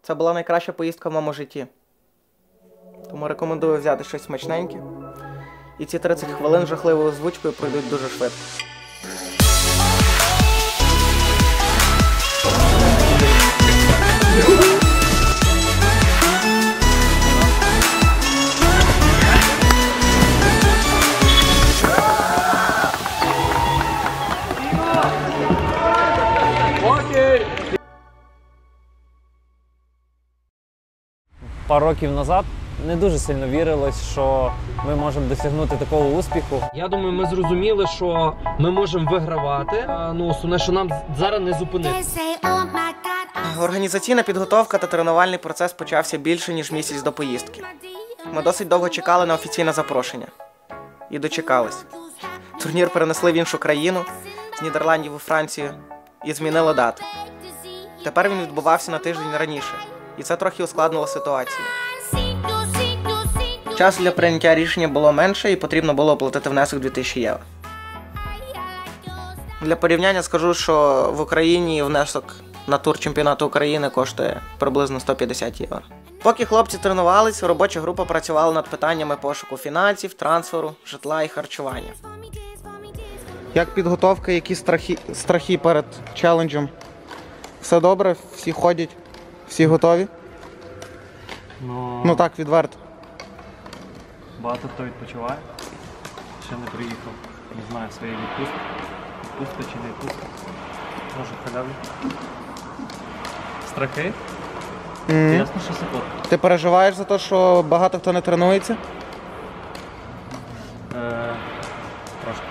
Це була найкраща поїздка в моєму житті. Тому рекомендую взяти щось смачненьке. І ці 30 хвилин з жахливою озвучкою пройдуть дуже швидко. Пару років назад не дуже сильно вірилось, що ми можемо досягнути такого успіху. Я думаю, ми зрозуміли, що ми можемо вигравати. Основне, що нам зараз не зупинитися. Організаційна підготовка та тренувальний процес почався більше, ніж місяць до поїздки. Ми досить довго чекали на офіційне запрошення. І дочекались. Турнір перенесли в іншу країну, з Нідерландів у Францію, і змінили дату. Тепер він відбувався на тиждень раніше. І це трохи ускладнило ситуацію. Час для прийняття рішення було менше і потрібно було оплатити внесок 2000 євро. Для порівняння скажу, що в Україні внесок на тур чемпіонату України коштує приблизно 150 євро. Поки хлопці тренувались, робоча група працювала над питаннями пошуку фінансів, трансферу, житла і харчування. Як підготовка, які страхи перед челенджем? Все добре? Всі ходять? Всі готові? Ну так, відверто. Багато хто відпочиває. Ще не приїхав. Не знаю своєї відпустки. Відпустка чи не відпустка. Може халявлю. Страхи? Ясно, що сипот. Ти переживаєш за те, що багато хто не тренується? Трошки.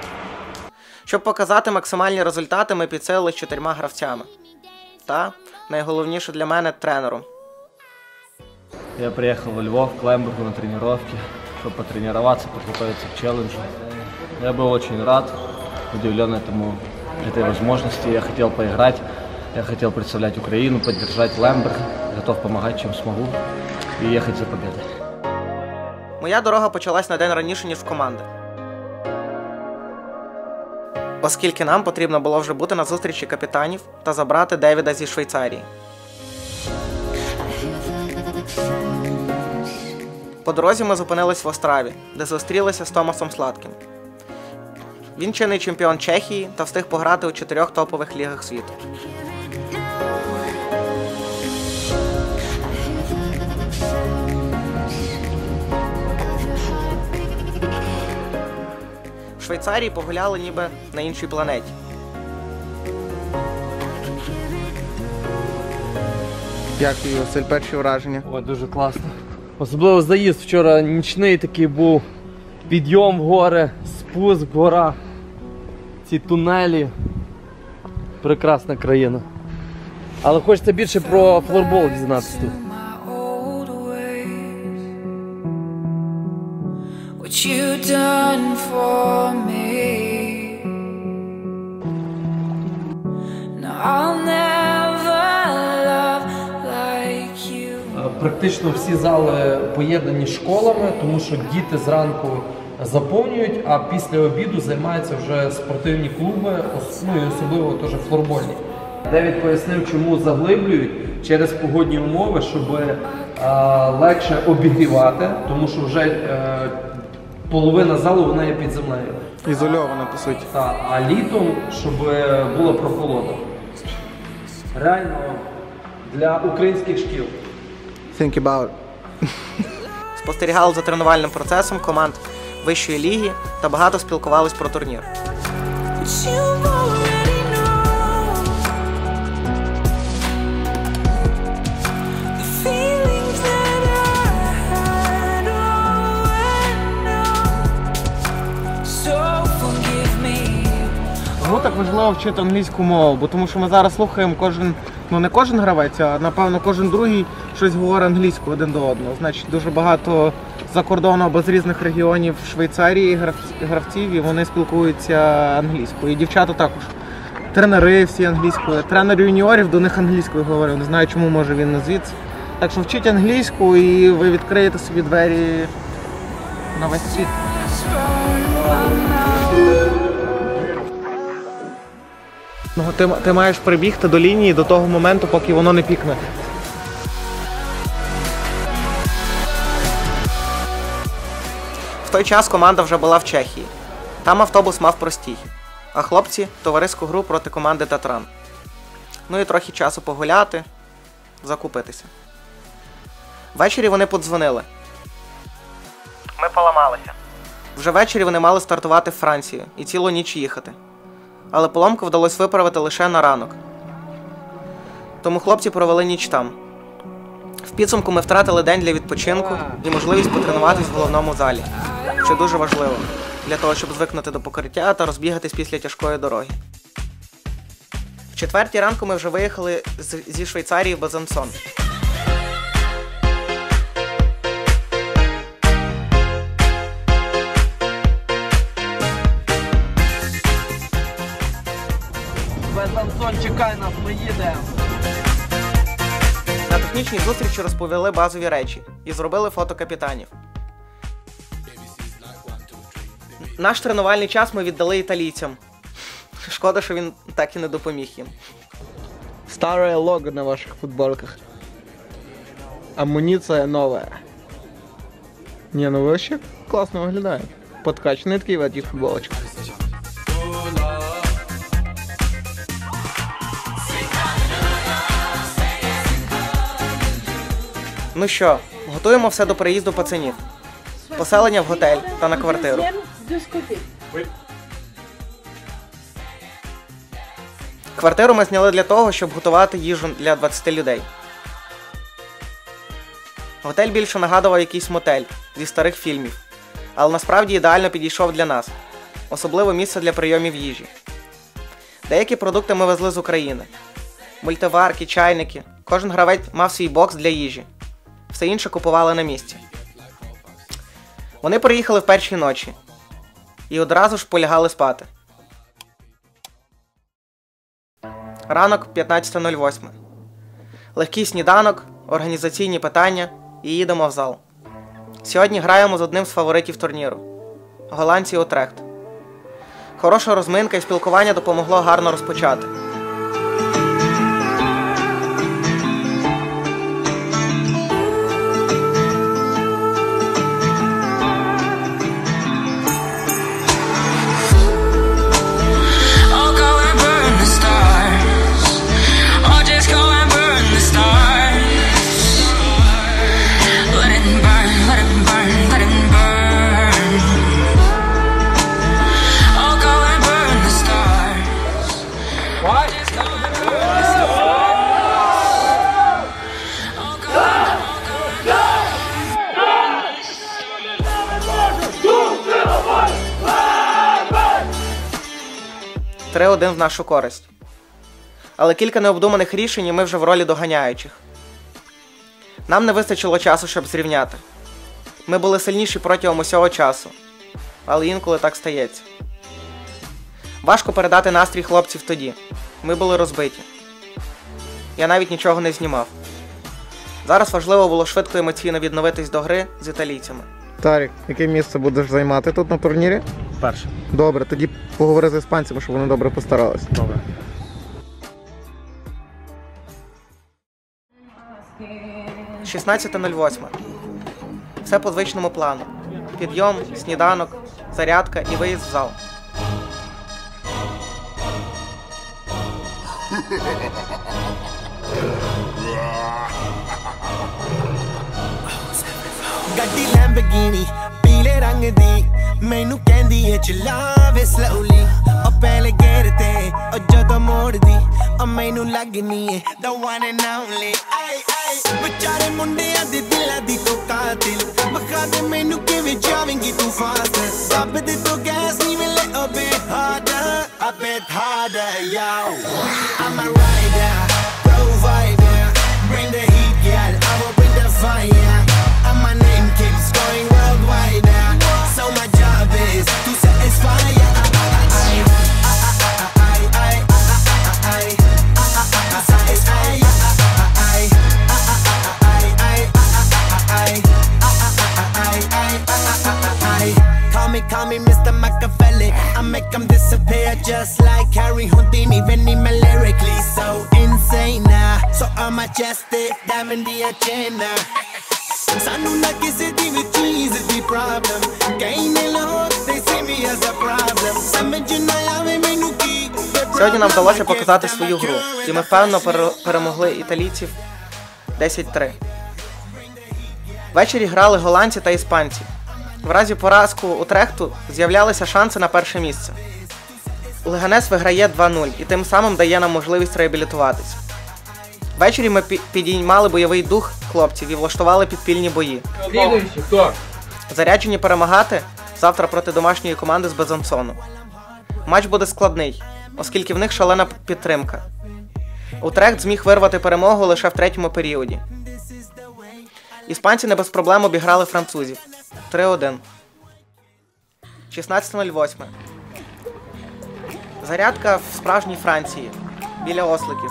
Щоб показати максимальні результати, ми підсилили з 4 гравцями. Та, найголовніше для мене, тренером. Я приехал во Львов к Лембергу на тренировки, чтобы потренироваться, подготовиться к челленджу. Я был очень рад, удивлен этой возможности. Я хотел поиграть, я хотел представлять Украину, поддержать Лемберг, готов помогать, чем смогу, и ехать за победой. Моя дорога почалась на день раніше, ніж в команди. Оскільки нам потрібно було вже бути на зустрічі капітанів та забрати Девіда зі Швейцарії. По дорозі ми зупинились в Остраві, де зустрілися з Томасом Сладким. Він чинний чемпіон Чехії та встиг пограти у 4 топових лігах світу. В Швейцарії погуляли ніби на іншій планеті. Дякую, Василь, перші враження. Ой, дуже класно. Особливо заїзд вчора нічний такий був. Підйом в гори, спуск в горах. Ці тунелі. Прекрасна країна. Але хочеться більше про флорбол дізнатися тут. Практично всі зали поєднані школами, тому що діти зранку заповнюють, а після обіду займаються вже спортивні клуби, ну і особливо теж флорбольні. Девід пояснив, чому заглиблюють через погодні умови, щоб легше обігрівати, тому що вже половина залу вона є під землею. Ізольована, по суті. Так, а літом, щоб була прохолода. Реально для українських шкіл. Think about it. Спостерігали за тренувальним процесом команд вищої ліги та багато спілкувались про турнір. Чому так важливо вчити англійську мову? Бо тому що ми зараз слухаємо не кожен гравець, а напевно кожен другий щось говорить англійською один до одного. Значить, дуже багато за кордону або з різних регіонів Швейцарії гравців, і вони спілкуються англійською. І дівчата також. Тренери всі англійською. Тренер юніорів до них англійською говорив. Не знаю, чому, може він не звідси. Так що вчіть англійську і ви відкриєте собі двері на весь світ. Ти маєш прибігти до лінії до того моменту, поки воно не пікне. В той час команда вже була в Чехії. Там автобус мав простій, а хлопці – товариську гру проти команди Татран. Ну і трохи часу погуляти, закупитися. Ввечері вони подзвонили. Ми поламалися. Вже ввечері вони мали стартувати в Францію і цілу ніч їхати. Але поломку вдалося виправити лише на ранок. Тому хлопці провели ніч там. В підсумку ми втратили день для відпочинку і можливість потренуватись в головному залі, що дуже важливо, для того, щоб звикнути до покриття та розбігатись після тяжкої дороги. В 4 ранку ми вже виїхали зі Швейцарії в Безансон. Безансон, чекай нас, ми їдемо. На технічній зустрічі розповіли базові речі і зробили фото капітанів. Наш тренувальний час ми віддали італійцям. Шкода, що він так і не допоміг їм. Старое лого на ваших футболках. Амуніція нова. Не, ну ви вообще класно виглядаєте. Подкачаний такий в этих футболочках. Ну що, готуємо все до приїзду пацанів. Поселення в готель та на квартиру. Квартиру ми зняли для того, щоб готувати їжу для 20 людей. Готель більше нагадував якийсь мотель зі старих фільмів, але насправді ідеально підійшов для нас, особливо місце для прийомів їжі. Деякі продукти ми везли з України. Мультиварки, чайники, кожен гравець мав свій бокс для їжі. Все інше купували на місці. Вони приїхали в першій ночі і одразу ж полягали спати. Ранок 15:08. Легкий сніданок, організаційні питання і їдемо в зал. Сьогодні граємо з одним з фаворитів турніру – голландці Утрехт. Хороша розминка і спілкування допомогло гарно розпочати. В нашу користь. Але кілька необдуманих рішень і ми вже в ролі доганяючих. Нам не вистачило часу, щоб зрівняти. Ми були сильніші протягом усього часу. Але інколи так стається. Важко передати настрій хлопців тоді. Ми були розбиті. Я навіть нічого не знімав. Зараз важливо було швидко емоційно відновитись до гри з італійцями. Тарік, яке місце будеш займати тут на турнірі? Перше. Добре, тоді поговори з іспанцями, щоб вони добре постаралися. Добре. – 16:08. Все по звичному плану. Підйом, сніданок, зарядка і виїзд в зал. ਗੱਡੀ ਲੈਂਬਰਗਿਨੀ ਪੀਲੇ ਰੰਗ ਦੀ ਮੈਨੂੰ ਕਹਿੰਦੀ ਏ ਚਲਾਵੇ ਸਲੋਲੀ ਉਹ ਪਹਿਲੇ ਗੇਰ ਤੇ ਉਹ ਜਦੋਂ ਮੋੜਦੀ ਉਹ ਮੈਨੂੰ ਲੱਗਨੀ ਏ the one and only ਆਈ ਆਈ ਵਿਚਾਰੇ ਮੁੰਡਿਆਂ ਦੇ ਦਿਲਾਂ ਦੀ ਤੂੰ ਕਾਤਿਲ ਬਖਾ ਦੇ ਮੈਨੂੰ ਕਿਵੇਂ ਜਾਵੇਂਗੀ ਤੂੰ ਫਾਸਟ ਰੱਬ ਦੇ ਤੋਂ ਗੈਸ ਨਹੀਂ ਮਿਲੇ a bit harder yo I'm a rider provider bring the heat girl I will bring the fire and my name keeps going worldwide so my job is to satisfy Call me Mr. Machiavelli I make them disappear just like Harry Houdini Venni me lyrically so insane So I'm majestic, diamond the agenda सानू ना किसी दी भी चीज दी प्रॉब्लम कहीं ने Lahore they see me as a problem समझ ना आवे मैनू की Сьогодні нам вдалося показати свою гру, і ми впевнено перемогли італійців 10-3. Ввечері грали голландці та іспанці. В разі поразки Утрехту з'являлися шанси на перше місце. Леганес виграє 2-0 і тим самим дає нам можливість реабілітуватись. Ввечері ми підіймали бойовий дух хлопців і влаштували підпільні бої. Заряджені перемагати завтра проти домашньої команди з Безансону. Матч буде складний, оскільки в них шалена підтримка. Утрехт зміг вирвати перемогу лише в третьому періоді. Іспанці не без проблем обіграли французів. 3-1. 16.08. Зарядка в справжній Франції, біля осликів.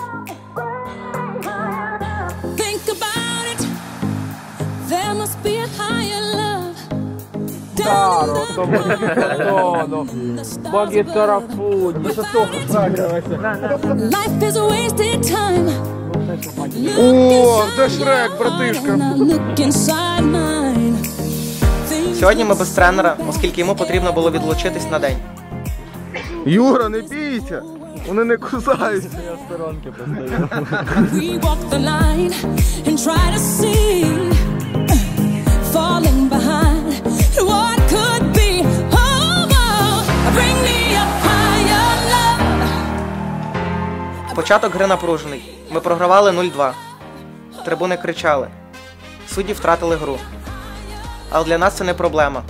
О, де Шрек, братишка? Сьогодні ми без тренера, оскільки йому потрібно було відлучитись на день. Юра, не бійся! Вони не кусаються. Початок гри напружений. Ми програвали 0-2. Трибуни кричали. Судді втратили гру. Але для нас це не проблема.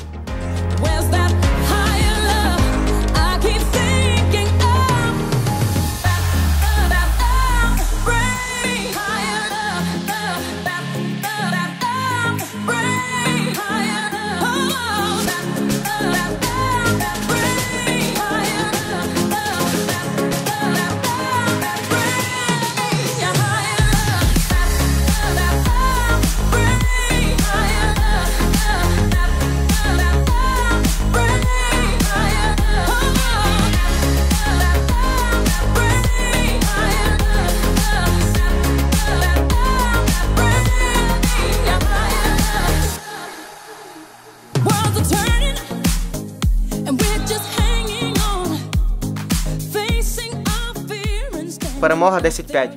Перемога 10-5.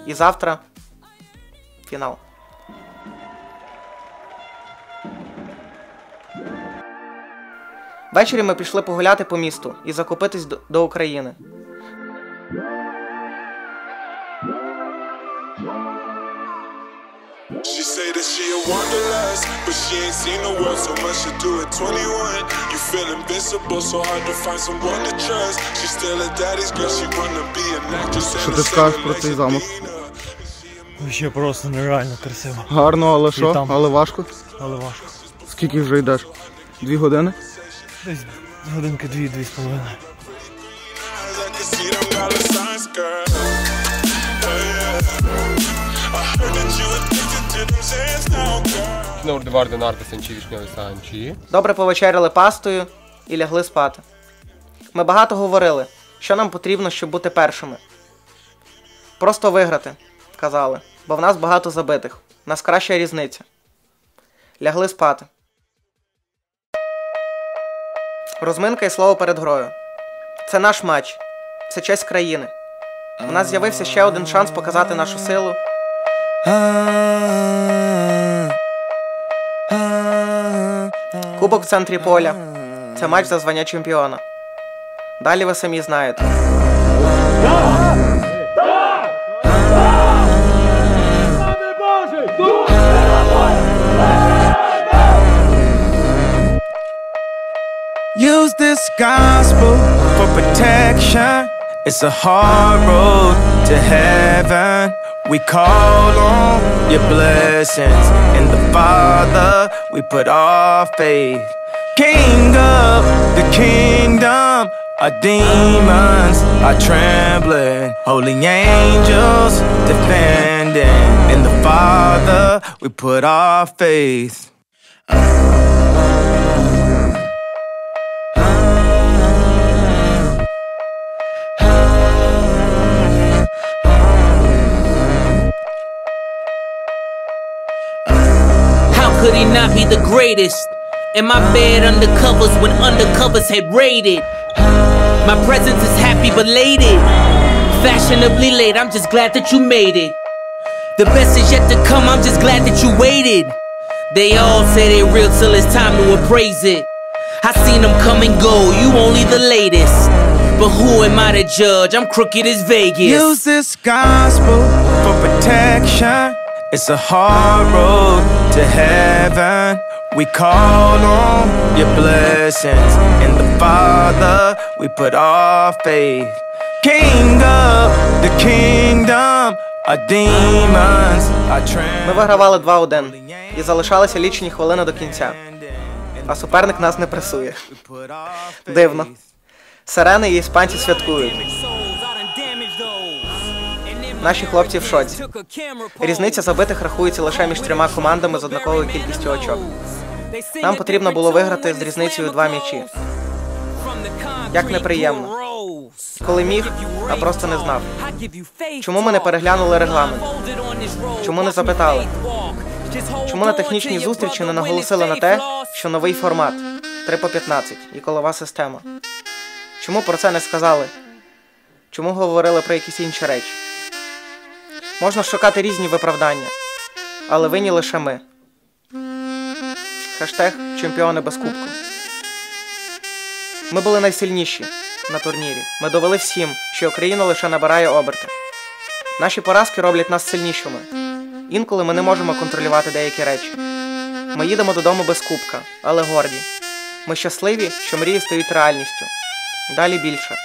І завтра фінал. Ввечері ми пішли погуляти по місту і закупитись до України. She say that she a wanderlust, but she ain't seen the world so much to do at 21. You feel invincible, so hard to find someone to trust. She still a daddy's girl, she wanna be an actress. Що ти скажеш про цей замок? Ще просто нереально красиво. Гарно, але що? там. Але важко? Але важко. Скільки вже йдеш? 2 години? Десь годинки 2-2,5. Добре повечеряли пастою і лягли спати. Ми багато говорили, що нам потрібно, щоб бути першими. Просто виграти, казали, бо в нас багато забитих. У нас краща різниця. Лягли спати. Розминка і слово перед грою. Це наш матч. Це честь країни. У нас з'явився ще один шанс показати нашу силу. Кубок в центрі поля. Це матч за звання чемпіона. Далі ви самі знаєте. Use this gospel for protection. It's a hard road to heaven. We call on your blessings. In the Father, we put our faith. King of the kingdom, our demons are trembling. Holy angels defending. In the Father, we put our faith. could he not be the greatest? In my bed undercovers when undercovers had raided. My presence is happy belated. Fashionably late, I'm just glad that you made it. The best is yet to come, I'm just glad that you waited. They all say they real till it's time to appraise it. I seen them come and go, you only the latest. But who am I to judge? I'm crooked as Vegas. Use this gospel for protection. It's a hard road to heaven. We call on your blessings. In the Father, we put our faith. King of the kingdom, our demons, our Ми вигравали 2-1 і залишалися лічені хвилини до кінця. А суперник нас не пресує. Дивно. Сирени і іспанці святкують. Наші хлопці в шоці. Різниця забитих рахується лише між 3 командами з однаковою кількістю очок. Нам потрібно було виграти з різницею 2 м'ячі. Як неприємно. Коли міг, а просто не знав. Чому ми не переглянули регламент? Чому не запитали? Чому на технічній зустрічі не наголосили на те, що новий формат 3-по-15 і колова система? Чому про це не сказали? Чому говорили про якісь інші речі? Можна шукати різні виправдання, але винні лише ми. Хештег «Чемпіони без кубку». Ми були найсильніші на турнірі. Ми довели всім, що Україна лише набирає оберти. Наші поразки роблять нас сильнішими. Інколи ми не можемо контролювати деякі речі. Ми їдемо додому без кубка, але горді. Ми щасливі, що мрії стають реальністю. Далі більше.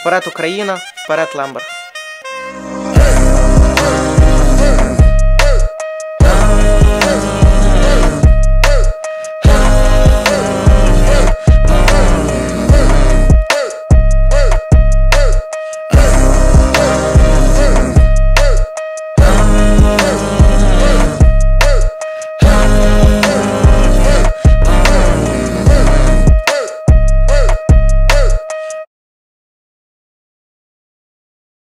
Вперед Україна, вперед Лемберг.